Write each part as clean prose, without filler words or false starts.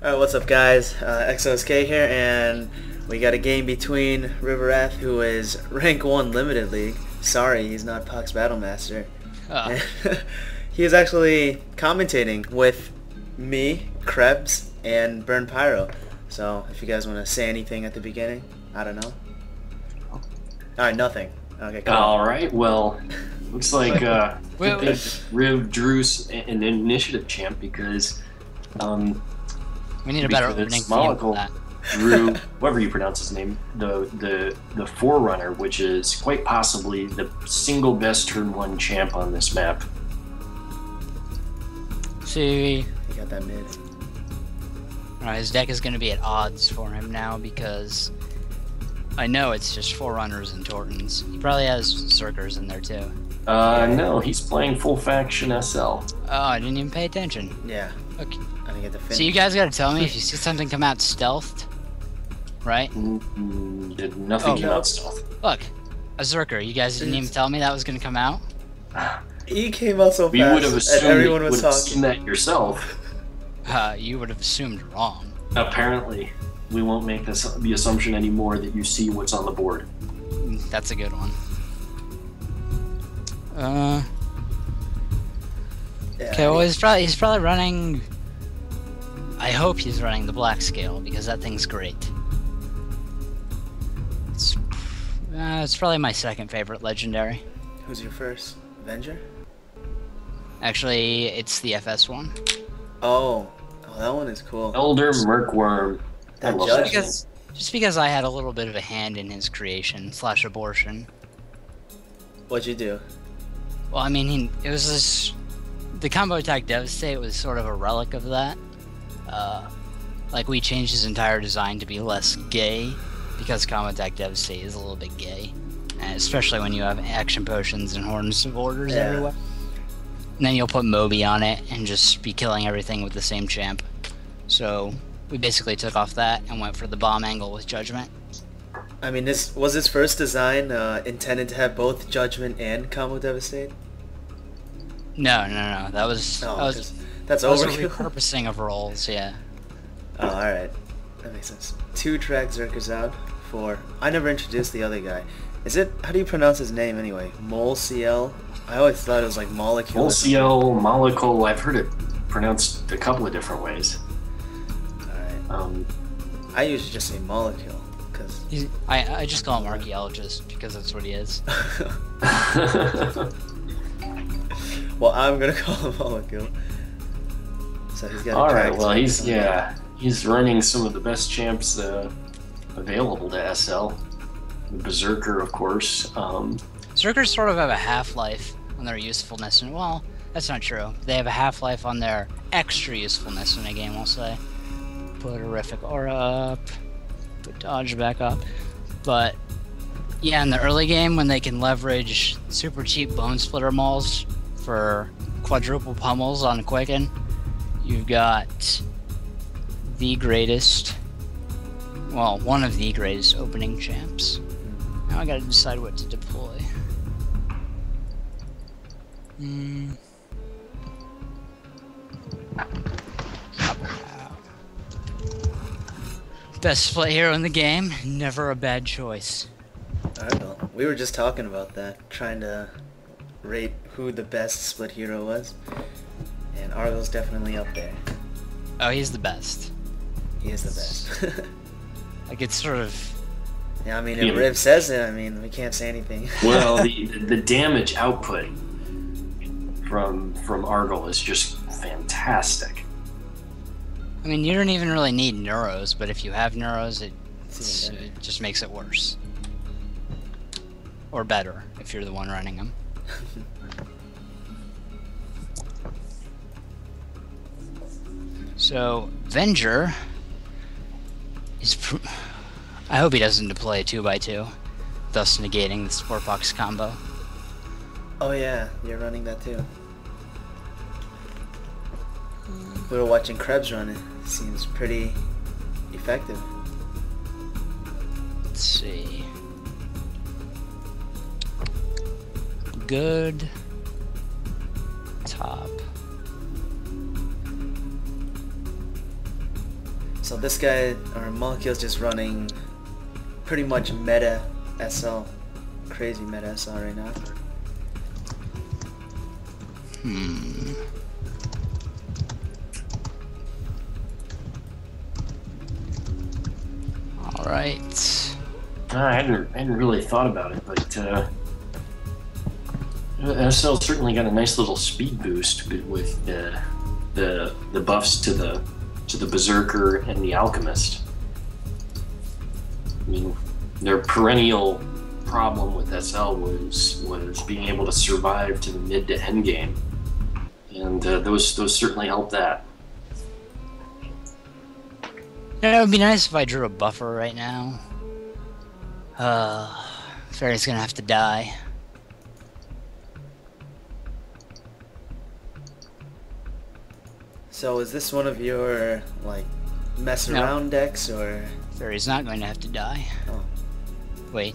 Alright, what's up guys? XOSK here, and we got a game between Ryvirath, who is rank 1 limited league. Sorry, he's not Puck's Battlemaster. He is actually commentating with me, Krebs, and BurnPyro. So, if you guys want to say anything at the beginning, I don't know. Alright, nothing. Okay, cool. Alright, well, looks like Riv drew an initiative champ because we need a better opening molecl for that. drew, whatever you pronounce his name, the Forerunner, which is quite possibly the single best turn 1 champ on this map. See, He got that mid. his deck is going to be at odds for him now because I know it's just Forerunners and Tortons. He probably has Zerkers in there too. No, he's playing full faction SL. Oh, I didn't even pay attention. Yeah. Okay. I didn't get the finish. So you guys got to tell me if you see something come out stealthed, right? Nothing came out stealth. Look, a Zerker. You guys didn't even tell me that was going to come out. He came out so You would have fast, and assumed, everyone was talking. seen that yourself. You would have assumed wrong. Apparently, we won't make the assumption anymore that you see what's on the board. That's a good one. Yeah, Okay, well he's probably running. I hope he's running the black scale because that thing's great. It's probably my second favorite legendary. Who's your first? Avenger? Actually, it's the FS one. Oh, that one is cool. Elder Mercworm. I That love judge that is- Just because I had a little bit of a hand in his creation / abortion. What'd you do? Well, I mean, it was this. The combo attack Devastate was sort of a relic of that. Like, we changed his entire design to be less gay, because combo attack Devastate is a little bit gay. And especially when you have action potions and horns of orders everywhere. And then you'll put Moby on it and just be killing everything with the same champ. So, we basically took off that and went for the bomb angle with Judgment. I mean, this was his first design intended to have both Judgment and Combo Devastate? No. That was that's a overkill. repurposing of roles, yeah. Oh, alright. That makes sense. 2 track Zerkers out for... I never introduced the other guy. Is it... How do you pronounce his name anyway? molecl? I always thought it was like molecule. molecl, I've heard it pronounced a couple of different ways. Alright. I usually just say molecule, because... I just call him archaeologist, because that's what he is. Well, I'm gonna call him molecule. So he's got a Alright, track well, Zerker. he's running some of the best champs available to SL. The Berserker, of course. Zerkers sort of have a half-life on their usefulness, and well, that's not true. They have a half-life on their extra usefulness in a game, I'll say. Put Horrific Aura up, put Dodge back up. But, yeah, in the early game, when they can leverage super cheap Bone Splitter Mauls for quadruple pummels on Quicken, you've got the greatest, well, one of the greatest opening champs. Now I gotta decide what to deploy. Best split hero in the game, never a bad choice. I don't know. We were just talking about that, trying to rate who the best split hero was. And Argo's definitely up there. Oh, he's the best. He is the best. Like, it's sort of... Yeah, I mean, if Riv says it, I mean, we can't say anything. Well, the damage output from Argyle is just fantastic. I mean, you don't even really need Neuros, but if you have Neuros, it just makes it worse. Or better, if you're the one running them. So, Venger is... I hope he doesn't deploy a 2x2, thus negating the Sport Box combo. Oh yeah, you're running that too. We were watching Krebs run it. Seems pretty effective. Let's see. Good. Top. So this guy, or Molecle's just running pretty much meta SL. Crazy meta SL right now. Alright. I hadn't really thought about it, but SL certainly got a nice little speed boost with the buffs to the Berserker and the Alchemist. I mean, their perennial problem with SL was being able to survive to the mid to end game, and those certainly helped that. You know, it would be nice if I drew a buffer right now. Fairy's gonna have to die. So is this one of your, like, mess around decks, or? Fairy's not going to have to die. Oh. Wait.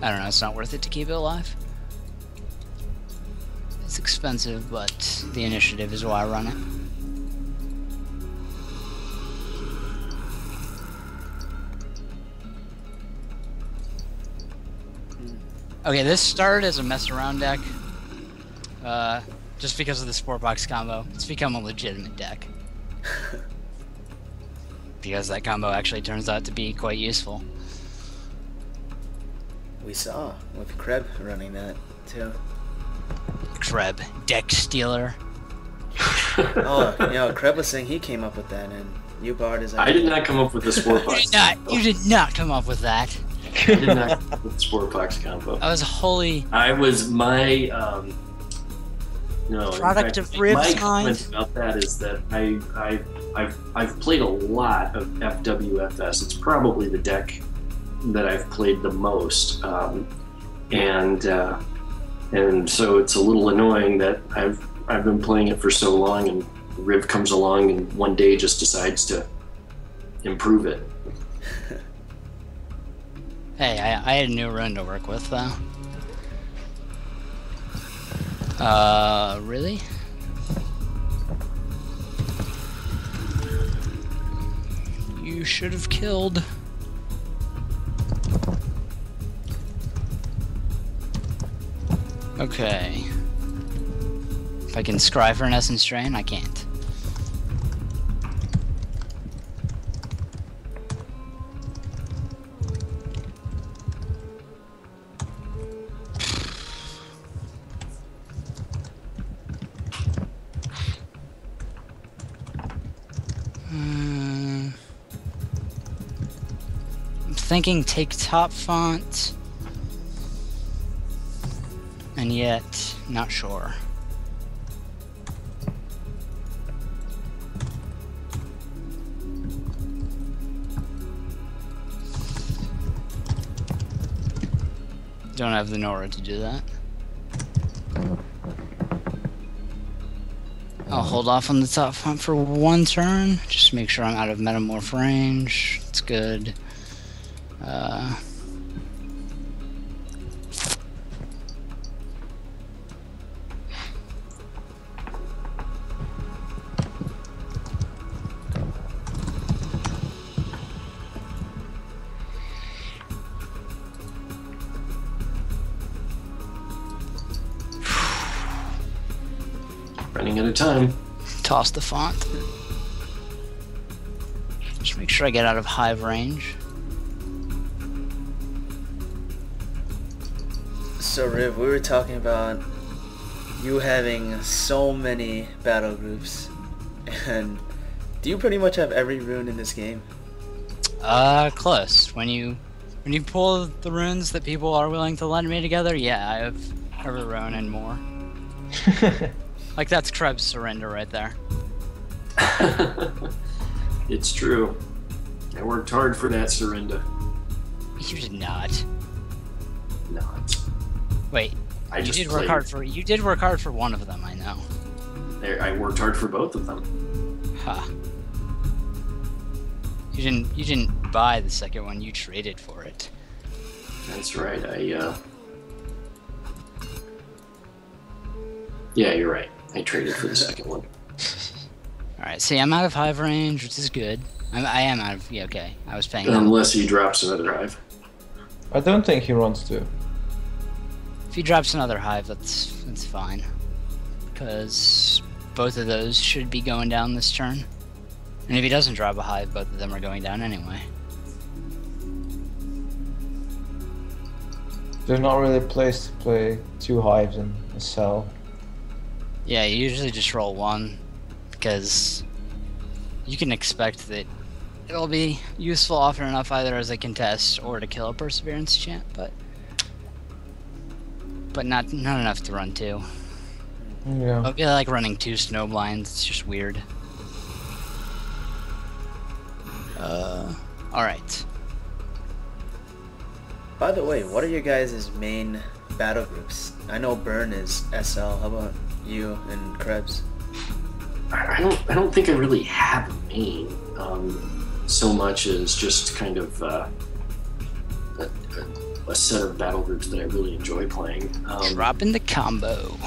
I don't know, it's not worth it to keep it alive. It's expensive, but the initiative is why I run it. Okay, this started as a mess around deck. Just because of the Sport Box combo. It's become a legitimate deck. Because that combo actually turns out to be quite useful. We saw with Kreb running that too. Kreb, deck stealer. Oh, you know, Kreb was saying he came up with that, and you barred his idea. I did not come up with the Sport Box. You did not come up with that. I did not come up with the Sport Box combo. I was wholly. I was my no. Product in fact, of Riv's my mind. comment about that is that I've played a lot of FWFS. It's probably the deck that I've played the most, and so it's a little annoying that I've been playing it for so long, and Riv comes along and one day just decides to improve it. Hey, I had a new rune to work with, though. Really? You should have killed. Okay. If I can scry for an Essence Drain, I can't. I'm thinking take top font, and yet not sure. Don't have the Nora to do that. I'll hold off on the top font for one turn. Just make sure I'm out of Metamorph range. It's good. Running out of time. Toss the font. Just make sure I get out of hive range. So Riv, we were talking about you having so many battle groups, and do you pretty much have every rune in this game? Close. When you pull the runes that people are willing to lend me together, yeah, I have every rune and more. Like, that's Krebs' surrender right there. It's true. I worked hard for that surrender. You did not. Not. Wait. You did work hard for one of them, I know. I worked hard for both of them. Huh. You didn't buy the second one, you traded for it. That's right. Yeah, you're right. I traded for the second one. Alright, see, I'm out of hive range, which is good. I am out of... Yeah, okay. I was paying... Unless he drops another hive. I don't think he runs two. If he drops another hive, that's fine. Because both of those should be going down this turn. And if he doesn't drop a hive, both of them are going down anyway. There's not really a place to play two hives in a cell. Yeah, you usually just roll one. Because you can expect that it'll be useful often enough either as a contest or to kill a perseverance chant, but not enough to run two. Yeah. It'll be like running two snowblinds, it's just weird. Alright. By the way, what are your guys' main battle groups? I know Burn is SL. How about you and Krebs? I don't think I really have a main, so much as just kind of a set of battle groups that I really enjoy playing. Dropping the combo.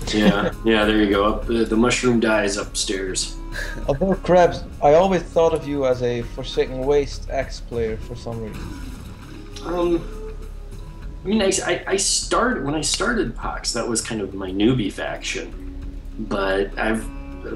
Yeah, there you go. Up the mushroom dies upstairs. Although Krebs, I always thought of you as a Forsaken Waste X player for some reason. I mean, I started when I started Pox. That was kind of my newbie faction, but I've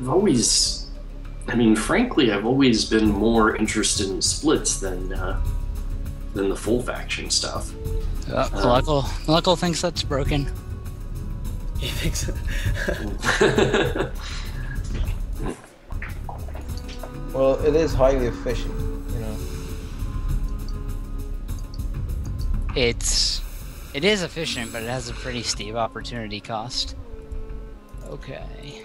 always, I mean, frankly, I've always been more interested in splits than the full faction stuff. Molecl thinks that's broken. He thinks. Well, it is highly efficient, you know. It is efficient, but it has a pretty steep opportunity cost. Okay.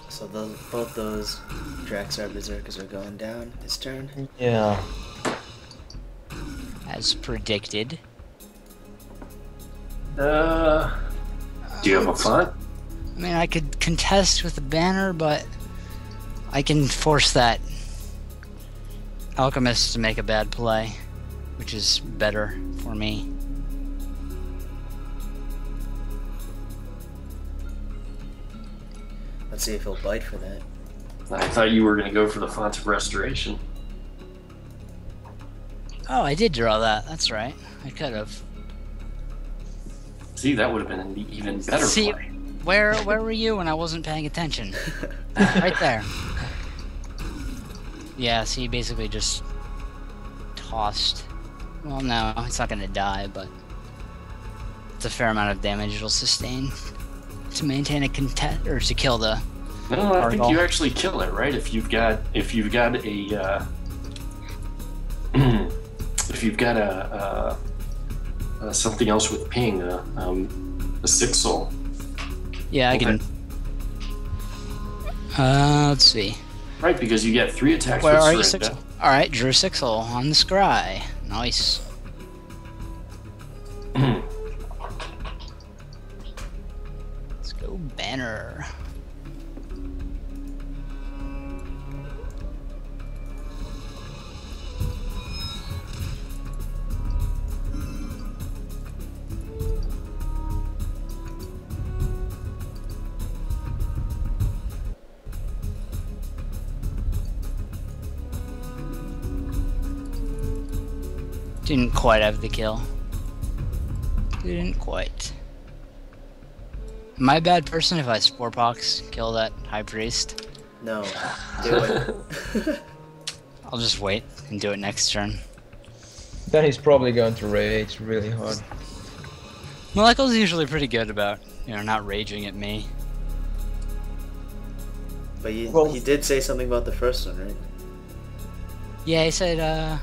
So both those Draxar Berserkers are going down this turn? Yeah. As predicted. Do you have a font? I mean, I could contest with the banner, but I can force that Alchemist to make a bad play, which is better for me. Let's see if he'll bite for that. I thought you were going to go for the font of restoration. Oh, I did draw that. That's right. I could have. See, that would have been an even better play. Where were you when I wasn't paying attention? Right there. Yeah, so he basically just tossed. Well, no, it's not gonna die, but it's a fair amount of damage it'll sustain to maintain a contest or to kill the. No, I think you actually kill it, right? If you've got a if you've got a something else with ping, a 6 soul. Yeah, I can. Let's see. Right, because you get 3 attacks Where with are you? Syringa. Alright, drew 6 soul on the scry. Nice. Let's go banner. Didn't quite have the kill. Didn't quite. Am I a bad person if I Sporepox kill that High Priest? No, do it. I'll just wait and do it next turn. Then he's probably going to rage really hard. Molecl's usually pretty good about, not raging at me. But he did say something about the first one, right? Yeah, he said,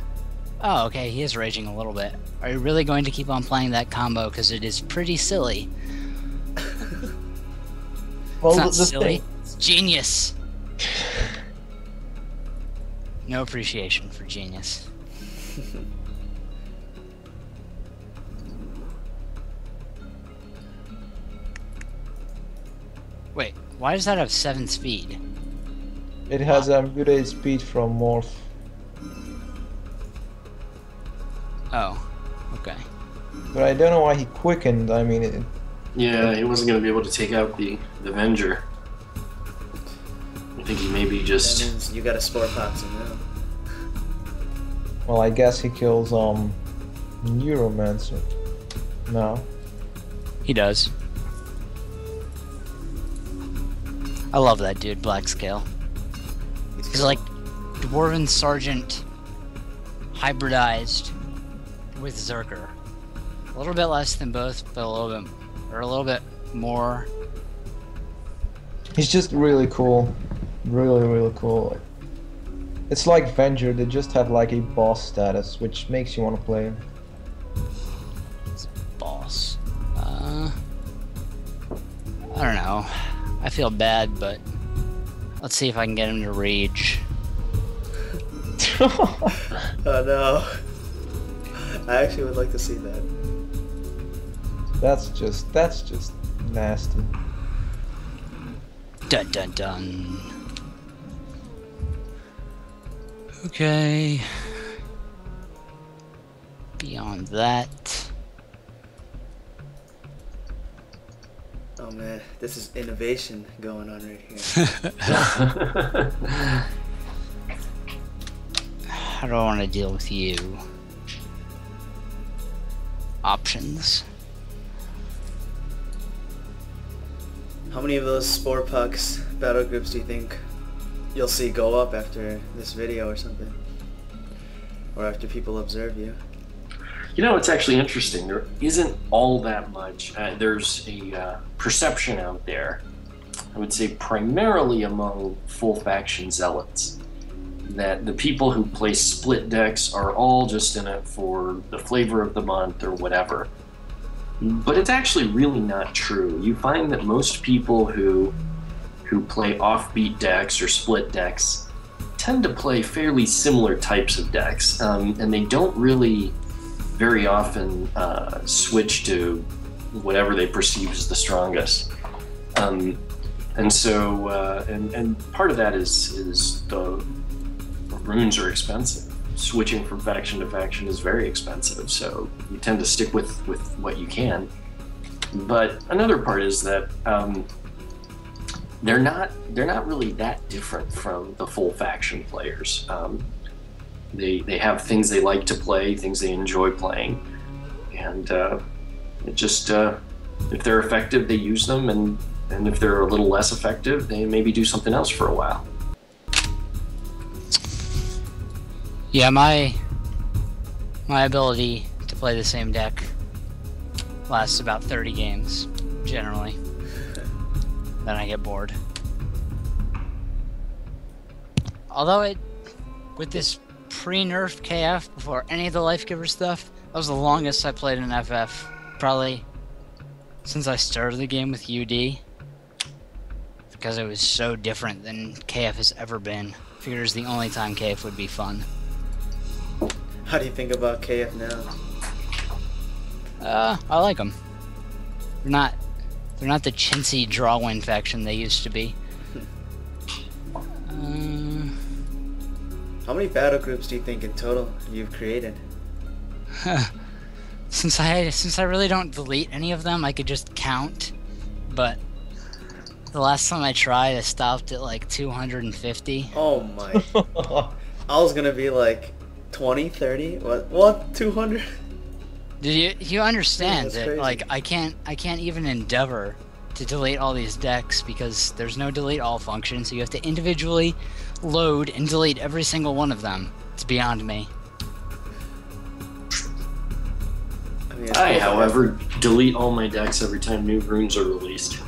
oh, okay, he is raging a little bit. Are you really going to keep on playing that combo? Because it is pretty silly. Well, it's not silly. It's genius. No appreciation for genius. Wait, why does that have 7 speed? It has a mutated speed from Morph. Oh, okay. But I don't know why he quickened. I mean, Yeah, he wasn't going to be able to take out the Avenger. think he maybe That just... means you gotta spore pox him now. Well, I guess he kills Neuromancer. No. He does. I love that dude, Black Scale. He's like Dwarven Sergeant hybridized with Zerker. A little bit less than both, but a little bit more. He's just really cool. Really, really cool. It's like Venger, they just have like a boss status, which makes you want to play him. Boss. I don't know. I feel bad, but let's see if I can get him to rage. Oh no. I actually would like to see that. That's just nasty. Dun dun dun. Okay. Beyond that. Oh man, this is innovation going on right here. How do I want to deal with you? Options. How many of those spore pucks battle groups do you think you'll see go up after this video or something? Or after people observe you? You know, it's actually interesting. There isn't all that much. There's a perception out there, I would say primarily among full faction zealots, that the people who play split decks are all just in it for the flavor of the month or whatever. But it's actually really not true. You find that most people who play offbeat decks or split decks tend to play fairly similar types of decks, and they don't really very often switch to whatever they perceive as the strongest. And so, and part of that is the runes are expensive. Switching from faction to faction is very expensive, so you tend to stick with what you can. But another part is that they're not really that different from the full faction players. They have things they like to play, things they enjoy playing, and it just if they're effective, they use them, and if they're a little less effective, they maybe do something else for a while. Yeah, my ability to play the same deck lasts about 30 games, generally. Then I get bored. Although with this pre-nerf KF, before any of the Life Giver stuff, that was the longest I played in FF, probably since I started the game with UD, because it was so different than KF has ever been. I figured it was the only time KF would be fun. How do you think about KF now? I like them. They're not the chintzy drawwin faction they used to be. How many battle groups do you think in total you've created? Since I really don't delete any of them, I could just count. But the last time I tried, I stopped at like 250. Oh my! I was gonna be like 20, 30. What? 200? Did you understand that? Crazy. Like I can't even endeavor to delete all these decks because there's no delete all function, so you have to individually load and delete every single one of them. It's beyond me. I, however, delete all my decks every time new runes are released.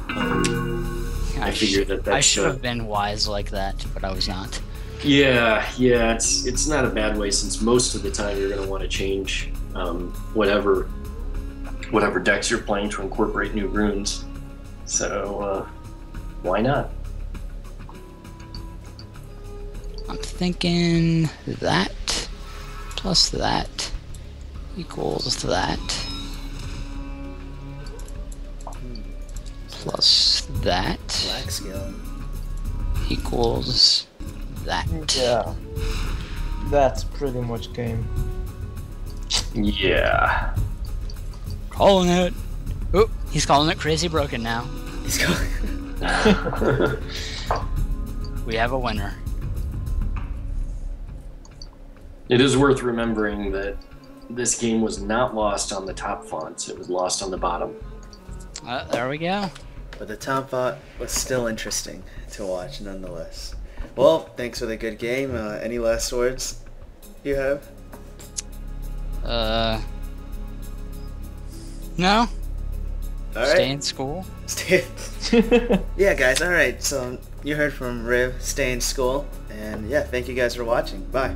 I figure that's... I should have been wise like that, but I was not. Yeah, it's not a bad way, since most of the time you're going to want to change whatever decks you're playing to incorporate new runes. So why not? I'm thinking that plus that equals that plus that Black skill equals that. Yeah, that's pretty much game. Yeah. Calling it. Oh, he's calling it crazy broken now. He's going. We have a winner. It is worth remembering that this game was not lost on the top fonts, it was lost on the bottom. There we go. But the top font was still interesting to watch nonetheless. Well, thanks for the good game. Any last words you have? No. All right. Stay in school. Yeah, guys. All right. So you heard from Riv. Stay in school. And yeah, thank you guys for watching. Bye.